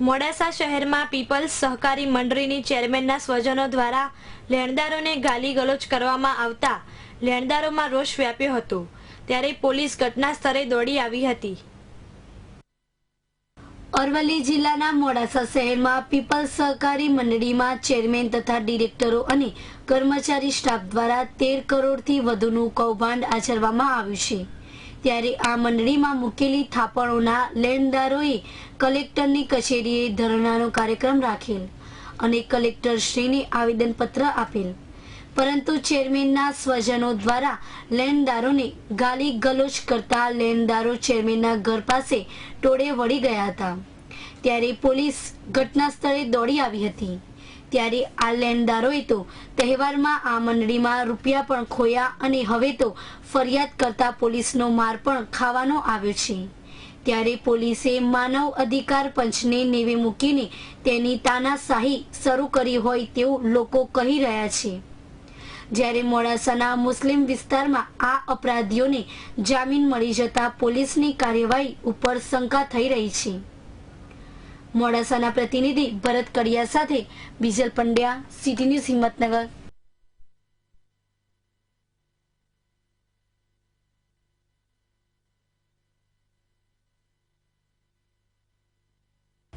મોડાસા શહેરમાં પીપલ્સ સહકારી મંડળીની ચેરમેનના સ્વજનો દ્વારા લેણદારોને ગાલી ગલોચ કરવામાં આવતા લેણદારોમાં રોષ વ્યાપ્યો હતો, ત્યારે પોલીસ ઘટના સ્થળે દોડી આવી હતી। અરવલ્લી જિલ્લાના મોડાસા શહેરમાં પીપલ્સ સહકારી મંડળીમાં ચેરમેન તથા ડિરેક્ટરો અને કર્મચારી સ્ટાફ દ્વારા 13 કરોડથી વધુનું કૌભાંડ આચરવામાં આવ્યું છે। ત્યારે આ મંડળીમાં મૂકેલી થાપણોના લેણદારોએ કલેક્ટરની કચેરીએ ધરણાનો કાર્યક્રમ રાખેલ અને કલેક્ટરશ્રીને આવેદનપત્ર આપેલ, પરંતુ ચેરમેનના સ્વજનો દ્વારા લેણદારોને ગાલી ગલોચ કરતા લેણદારો ચેરમેનના ઘર પાસે ટોળે વળી ગયા હતા। ત્યારે પોલીસ ઘટના સ્થળે દોડી આવી હતી। ત્યારે આ લેણદારોએ તો તહેવારમાં આ મંડળીમાં રૂપિયા પણ ખોયા અને હવે તો ફરિયાદ કરતા પોલીસનો માર પણ ખાવાનો આવ્યો છે। ત્યારે પોલીસે માનવ અધિકાર પંચને નેવે મૂકીને તેની તાનાશાહી શરૂ કરી હોય તેવું લોકો કહી રહ્યા છે। જ્યારે મોડાસાના મુસ્લિમ વિસ્તારમાં આ અપરાધીઓને જામીન મળી જતા પોલીસની કાર્યવાહી ઉપર શંકા થઈ રહી છે। મોડાસાના પ્રતિનિધિ ભરત કડિયા સાથે બીજલ પંડ્યા, સિટી ન્યૂઝ હિંમતનગર।